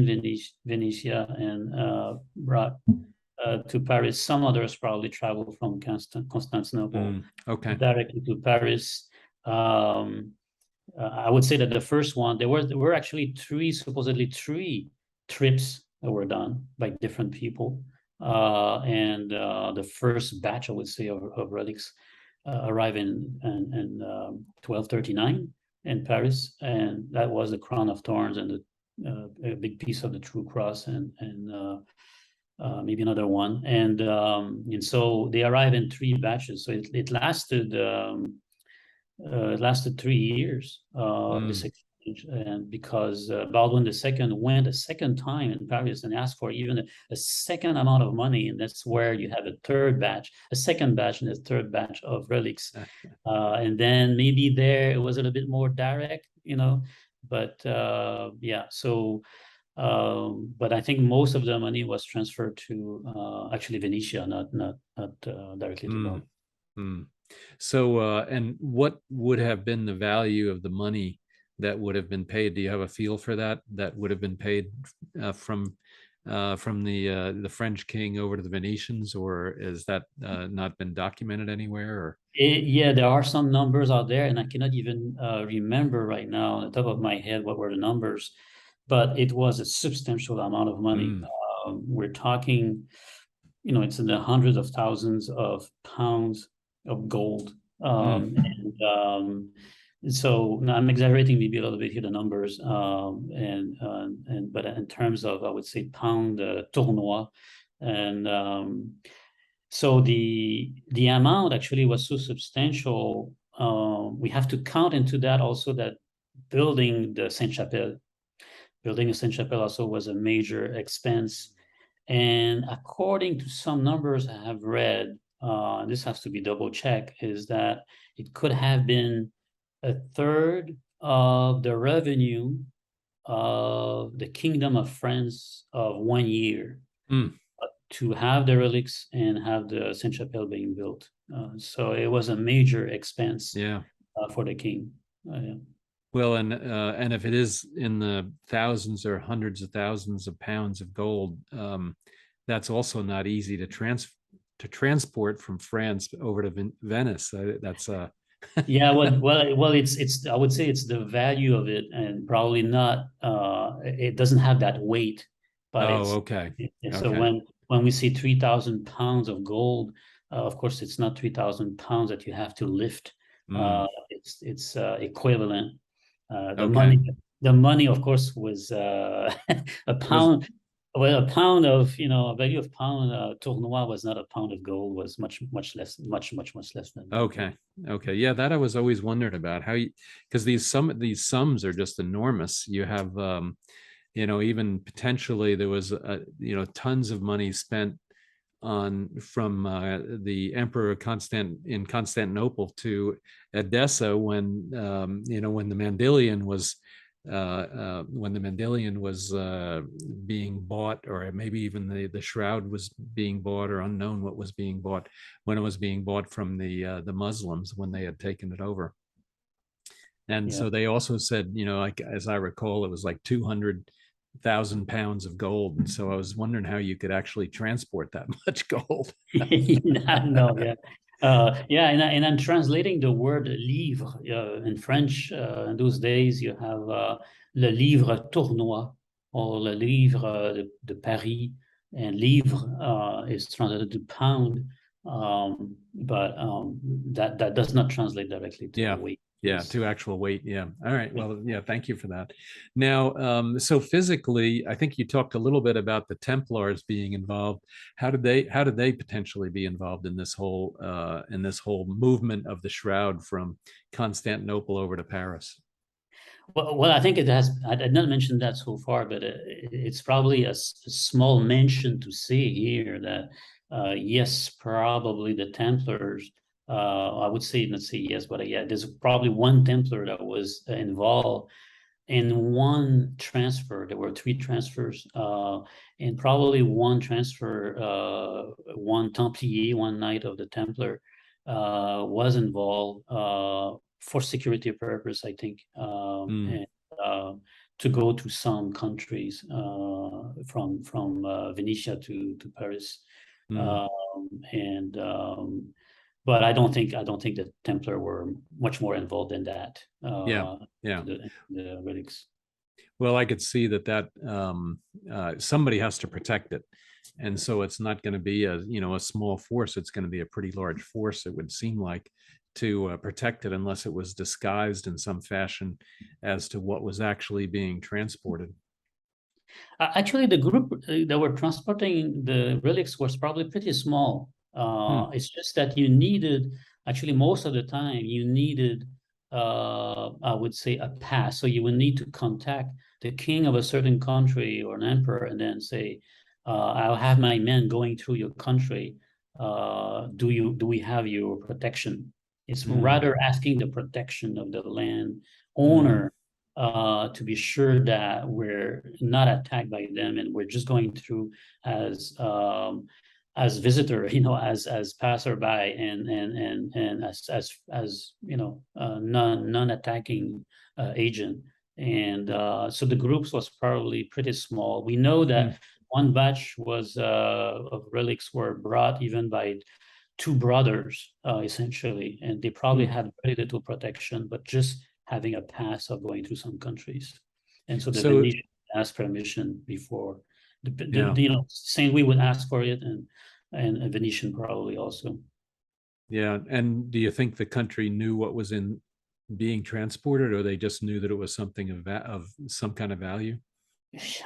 Venetia and brought to Paris. Some others probably traveled from Constantinople
okay.
directly to Paris. Um, I would say that the first one, there were actually supposedly three trips that were done by different people. And the first batch, I would say, of relics arrived in 1239 in Paris, and that was the crown of thorns and a big piece of the true cross, and maybe another one. And so they arrived in three batches. So it lasted 3 years, this exchange, and because Baldwin II went a second time in Paris and asked for even a second amount of money, and that's where you have a second batch, and a third batch of relics, and then maybe there it was a little bit more direct, but yeah. So, but I think most of the money was transferred to actually Venetia, not directly to
Mm,
Baldwin.
mm. So, and what would have been the value of the money that would have been paid? Do you have a feel for that? That would have been paid from the French king over to the Venetians, or is that not been documented anywhere? Or
Yeah, there are some numbers out there, and I cannot even remember right now on the top of my head what were the numbers, but it was a substantial amount of money.
mm,
We're talking, it's in the hundreds of thousands of pounds of gold.
mm,
And so now I'm exaggerating maybe a little bit here, the numbers, and but in terms of, I would say, pound tournois, and so the amount actually was so substantial. We have to count into that also that building the Sainte-Chapelle, building a Sainte-Chapelle also was a major expense. And according to some numbers I have read, this has to be double checked, is that it could have been a third of the revenue of the Kingdom of France of 1 year
mm.
to have the relics and have the Sainte-Chapelle being built. So it was a major expense
Yeah.
for the king. Yeah.
Well, and if it is in the thousands or hundreds of thousands of pounds of gold, that's also not easy to transport from France over to Venice. That's
Yeah, well, it's I would say it's the value of it, and probably not. It doesn't have that weight, but
oh, okay,
so
okay.
when we see 3,000 pounds of gold, of course, it's not 3,000 pounds that you have to lift.
Mm,
It's equivalent. The
okay.
money, of course, was a
Was
pound. Well, a pound of, a value of pound tournois was not a pound of gold, was much less, much less than that.
okay, okay. Yeah, that I was always wondering about how you, because these sums are just enormous. You have even potentially there was tons of money spent on from the Emperor in Constantinople to Edessa when the Mandelion was being bought, or maybe even the shroud was being bought, or unknown what was being bought when it was being bought from the Muslims when they had taken it over. And
Yeah.
so they also said, like as I recall, it was like 200,000 pounds of gold. And so I was wondering how you could actually transport that much gold.
No, yeah. Yeah, and I'm translating the word livre in French. In those days, you have le livre tournois or le livre de Paris, and livre is translated to pound, but that does not translate directly to
Yeah.
weight.
Yeah,
Yes.
to actual weight. Yeah. All right. Well, yeah, thank you for that. Now, so physically, I think you talked a little bit about the Templars being involved. How did they potentially be involved in this whole movement of the shroud from Constantinople over to Paris?
Well, I think it has. I did not mention that so far, but it's probably a small mention to say here that yes, probably the Templars. I would say not say yes, but yeah, there's probably one Templar that was involved in one transfer. There were three transfers, and probably one transfer, one Templier, one knight of the Templar, was involved for security purpose, I think, and to go to some countries from Venetia to Paris,
Mm.
um, and but I don't think the Templar were much more involved in that.
Yeah. Yeah.
The relics.
Well, I could see somebody has to protect it, and so it's not going to be a small force. It's going to be a pretty large force. It would seem like to protect it, unless it was disguised in some fashion as to what was actually being transported.
Actually, the group that were transporting the relics was probably pretty small.
Hmm.
It's just that you needed, actually, most of the time, you needed, I would say, a pass. So you would need to contact the king of a certain country or an emperor and then say, I'll have my men going through your country. Do we have your protection? It's
Mm.
rather asking the protection of the land
Mm.
owner to be sure that we're not attacked by them and we're just going through as visitor, as passerby and as non-attacking agent. And so the groups was probably pretty small. We know
Mm.
that one batch was of relics were brought even by two brothers, essentially, and they probably
Mm.
had very little protection, but just having a pass of going through some countries. And so the
So
Venetian asked permission before
yeah,
saying we would ask for it, and a Venetian probably also.
yeah. And do you think the country knew what was in being transported, or they just knew that it was something of some kind of value?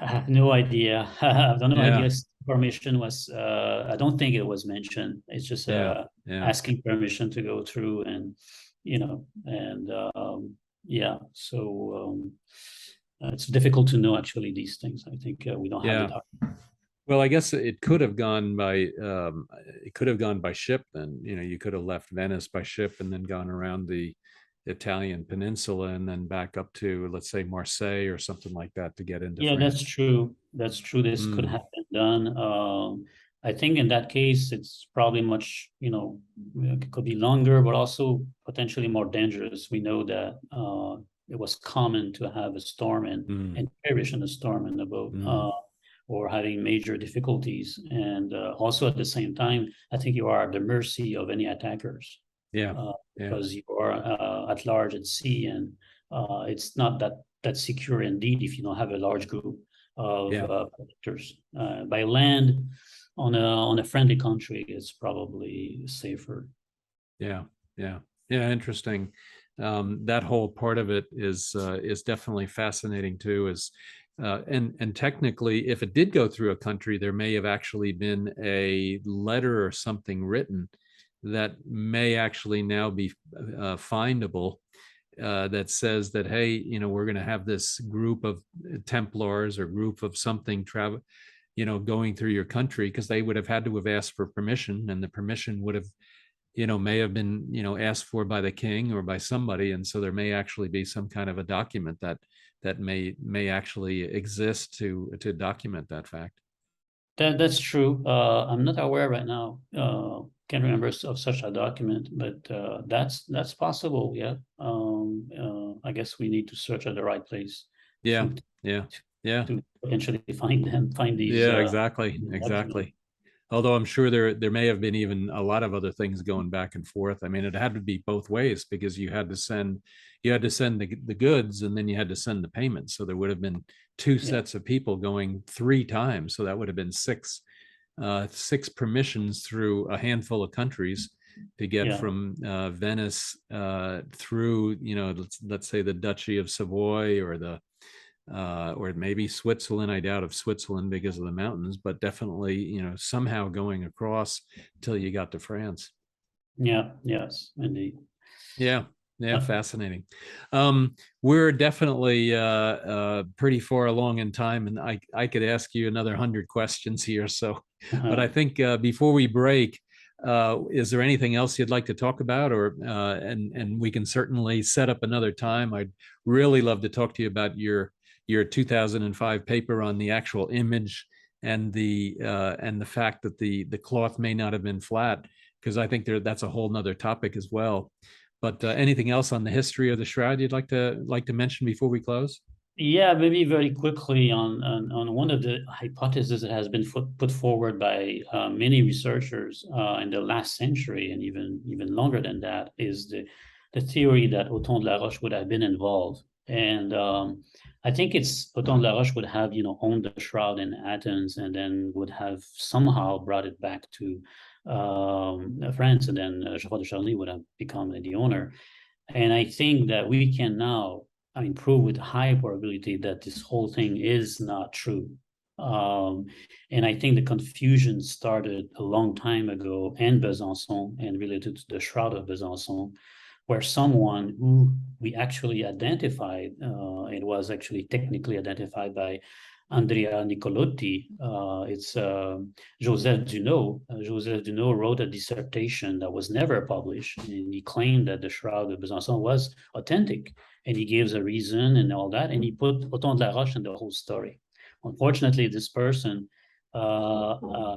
I have no idea. I have no idea.
Yeah.
Permission was. I don't think it was mentioned. It's just
Yeah. Yeah.
asking permission to go through, and and yeah. So it's difficult to know actually these things. I think we don't have the
Yeah.
document.
Well, I guess it could have gone by ship. Then you could have left Venice by ship and then gone around the Italian peninsula and then back up to, let's say, Marseille or something like that to get into
Yeah, that's
France.
true. That's true. This could
Mm.
have been done. I think in that case, it's probably much, it could be longer, but also potentially more dangerous. We know that it was common to have a storm
Mm.
and perish in a storm in the boat,
Mm.
or having major difficulties. And also at the same time, I think you are at the mercy of any attackers,
Yeah. Yeah.
because you are at large at sea, and it's not that secure indeed if you don't have a large group of
Yeah.
protectors. By land, on a friendly country, it's probably safer.
Yeah. Yeah. Yeah. Interesting. That whole part of it is definitely fascinating too. And technically, if it did go through a country, there may have actually been a letter or something written that may actually now be findable, that says that, hey, we're going to have this group of Templars or group of something travel, going through your country, because they would have had to have asked for permission, and the permission would have, may have been, asked for by the king or by somebody, and so there may actually be some kind of a document that may actually exist to document that fact.
That's true. I'm not aware right now. Can't remember of such a document, but that's possible. Yeah. I guess we need to search at the right place
Yeah.
to
Yeah. Yeah.
to potentially find these
Yeah, exactly,
documents.
exactly. Although I'm sure there may have been even a lot of other things going back and forth. I mean, it had to be both ways because you had to send the goods and then you had to send the payment. So there would have been two
Yeah,
sets of people going three times. So that would have been six permissions through a handful of countries to get
yeah.
from Venice through, let's say the Duchy of Savoy or maybe Switzerland. I doubt if Switzerland because of the mountains, but definitely, somehow going across till you got to France.
Yeah, yes, indeed.
Yeah. Yeah,
Uh,
fascinating. We're definitely pretty far along in time, and I could ask you another 100 questions here. So, but I think before we break, is there anything else you'd like to talk about, or and we can certainly set up another time. I'd really love to talk to you about your 2005 paper on the actual image and the fact that the cloth may not have been flat, because I think that's a whole nother topic as well. But anything else on the history of the shroud you'd like to mention before we close?
Yeah, maybe very quickly on one of the hypotheses that has been put forward by many researchers in the last century and even longer than that is the theory that Othon de la Roche would have been involved. And I think it's Othon de la Roche would have, owned the shroud in Athens and then would have somehow brought it back to France, and then Geoffroy de Charny would have become the owner. And I think that we can now, prove with high probability that this whole thing is not true. Um, and I think the confusion started a long time ago in Besançon and related to the Shroud of Besançon, where someone who we actually identified, it was actually technically identified by Andrea Nicolotti. It's Joseph Dunot. Joseph Dunot wrote a dissertation that was never published, and he claimed that the Shroud of Besançon was authentic, and he gives a reason and all that, and he put Othon de la Roche in the whole story. Unfortunately, this person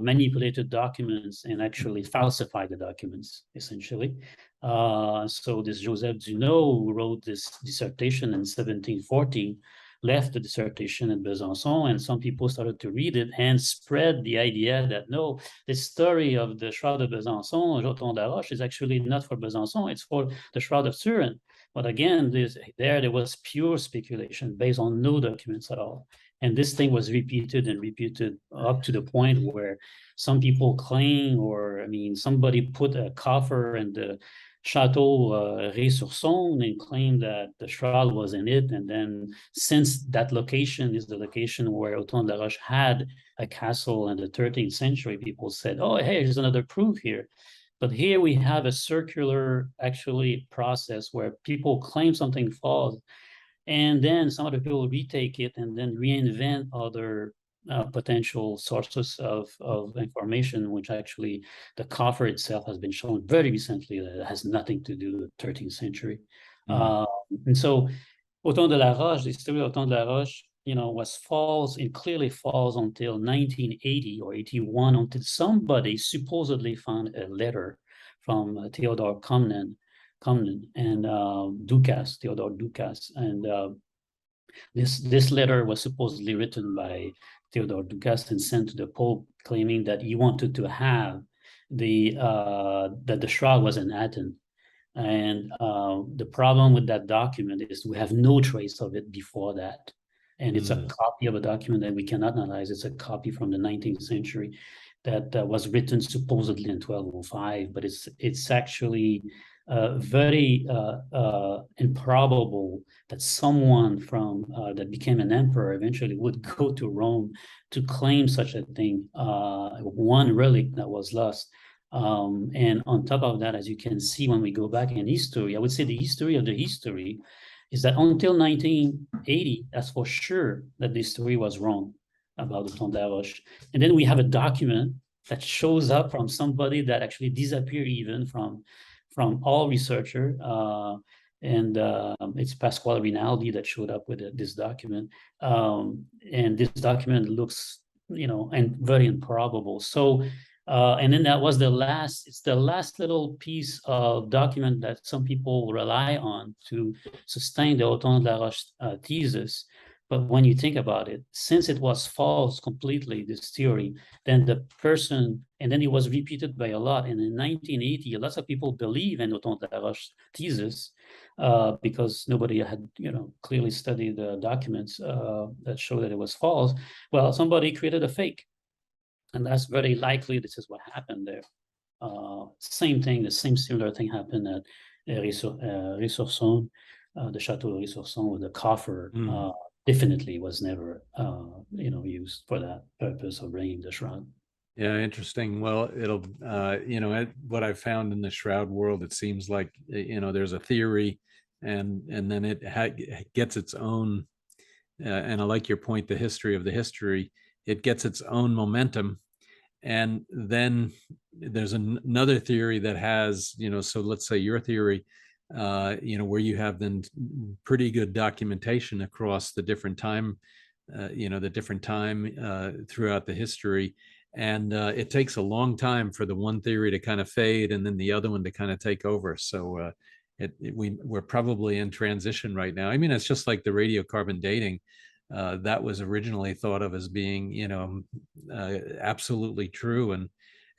manipulated documents and actually falsified the documents, essentially. So this Joseph Dunot, who wrote this dissertation in 1714, left the dissertation in Besançon, and some people started to read it and spread the idea that no, the story of the Shroud of Besançon, Othon de la Roche, is actually not for Besançon, it's for the Shroud of Turin. But again, there was pure speculation based on no documents at all. And this thing was repeated and repeated up to the point where some people claim, somebody put a coffer in the Chateau Ré-sur-Saône and claimed that the shroud was in it. And then since that location is the location where Othon de la Roche had a castle in the 13th century, people said, oh, hey, there's another proof here. But here we have a circular actually process where people claim something false, and then some other people retake it and then reinvent other potential sources of information, which actually the coffer itself has been shown very recently that it has nothing to do with the 13th century.
Mm.
And so Othon de la Roche, the story of Othon de la Roche, was false and clearly false until 1980 or 81, until somebody supposedly found a letter from Theodore Comnen and Theodore Ducas. And this letter was supposedly written by Theodore Ducas and sent to the Pope, claiming that he wanted to have that the shroud was in Athens. And the problem with that document is we have no trace of it before that. And it's a copy of a document that we cannot analyze. It's a copy from the 19th century that was written supposedly in 1205, but it's actually very improbable that someone from that became an emperor eventually would go to Rome to claim such a thing, one relic that was lost. And on top of that, as you can see, when we go back in history, I would say the history of the history is that until 1980, that's for sure that the story was wrong about the Othon de la Roche. And then we have a document that shows up from somebody that actually disappeared even from all researcher. And it's Pasquale Rinaldi that showed up with this document. And this document looks, and very improbable. So, and then that was it's the last little piece of document that some people rely on to sustain the Othon de la Roche thesis. But when you think about it, since it was false completely, this theory, then the person, and then it was repeated by a lot. And in 1980, lots of people believe in Latendresse's thesis because nobody had, clearly studied the documents that show that it was false. Well, somebody created a fake. And that's very likely this is what happened there. Same thing, the same similar thing happened at Ressourcon, the Chateau of Ressourcon with the coffer. Definitely was never, used for that purpose of bringing the shroud.
Yeah, interesting. Well, it'll, what I found in the shroud world, it seems like, there's a theory, and then it gets its own, and I like your point, the history of the history, it gets its own momentum. And then there's another theory that has, so let's say your theory, where you have then pretty good documentation across the different time, throughout the history. And it takes a long time for the one theory to kind of fade and then the other one to kind of take over. So we're probably in transition right now. I mean, it's just like the radiocarbon dating. That was originally thought of as being, absolutely true,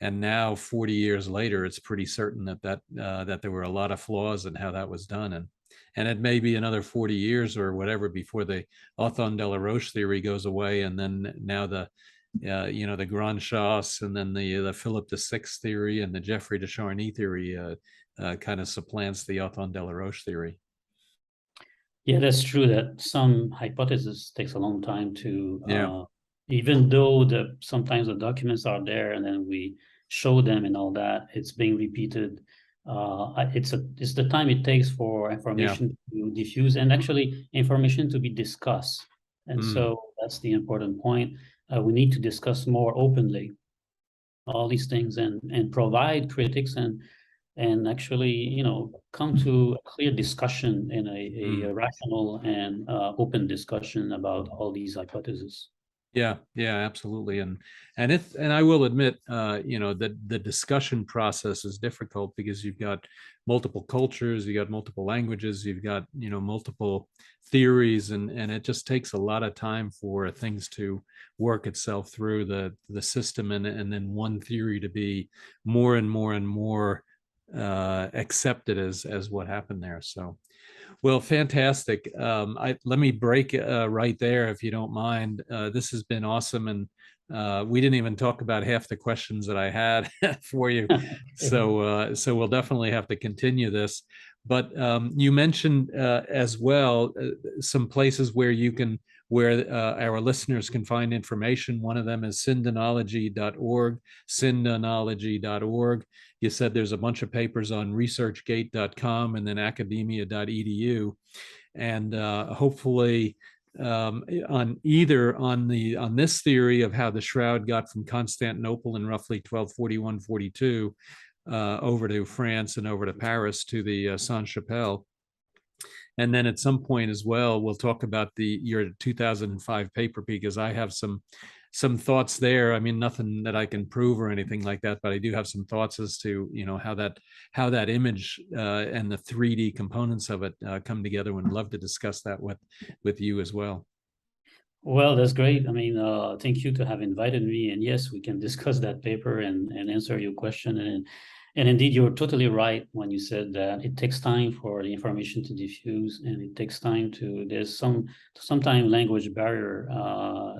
and now 40 years later, it's pretty certain that there were a lot of flaws in how that was done, and it may be another 40 years or whatever before the Othon de la Roche theory goes away, and then now the Grand Chasse, and then the Philip VI theory and the Geoffroy de Charny theory kind of supplants the Othon de la Roche theory.
Yeah, that's true that some hypothesis takes a long time to, even though sometimes the documents are there and then we show them and all that, it's being repeated. It's the time it takes for information to diffuse and actually information to be discussed. And so that's the important point. We need to discuss more openly all these things and provide critics and actually, come to a clear discussion and a rational and open discussion about all these hypotheses.
Yeah, absolutely. And I will admit, that the discussion process is difficult because you've got multiple cultures, you got multiple languages, you've got, multiple theories, and it just takes a lot of time for things to work itself through the system, and then one theory to be more and more and more accepted as what happened there. So, well, fantastic. Let me break right there, if you don't mind. This has been awesome, and we didn't even talk about half the questions that I had for you. So we'll definitely have to continue this. But you mentioned as well some places where our listeners can find information. One of them is syndenology.org, syndenology.org. You said there's a bunch of papers on researchgate.com and then academia.edu. And hopefully on this theory of how the shroud got from Constantinople in roughly 1241-42 over to France and over to Paris to the Sainte-Chapelle. And then at some point as well, we'll talk about your 2005 paper, because I have some thoughts there. I mean, nothing that I can prove or anything like that, but I do have some thoughts as to, how that image and the 3D components of it come together. And love to discuss that with you as well.
Well, that's great. I mean, thank you to have invited me. And yes, we can discuss that paper and answer your question. And indeed, you're totally right when you said that it takes time for the information to diffuse, and it takes time there's sometimes language barrier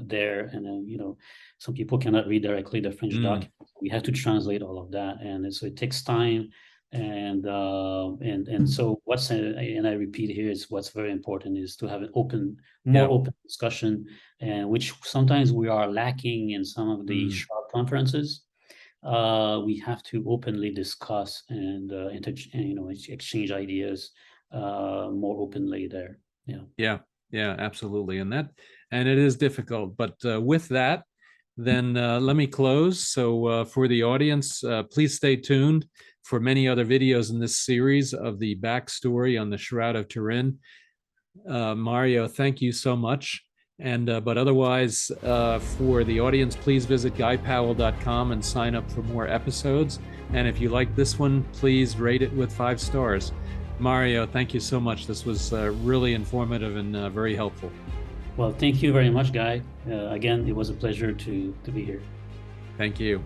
there. And, some people cannot read directly the French document. We have to translate all of that. And so it takes time. And so and I repeat here, is what's very important is to have an open discussion, and which sometimes we are lacking in some of the Shroud conferences. We have to openly discuss and exchange ideas more openly there.
Yeah, absolutely. And it is difficult, but with that, then let me close. So for the audience, please stay tuned for many other videos in this series of the backstory on the Shroud of Turin. Mario, thank you so much. And but otherwise, for the audience, please visit guypowell.com and sign up for more episodes. And if you like this one, please rate it with 5 stars. Mario, thank you so much. This was really informative and very helpful.
Well, thank you very much, Guy. Again, it was a pleasure to be here.
Thank you.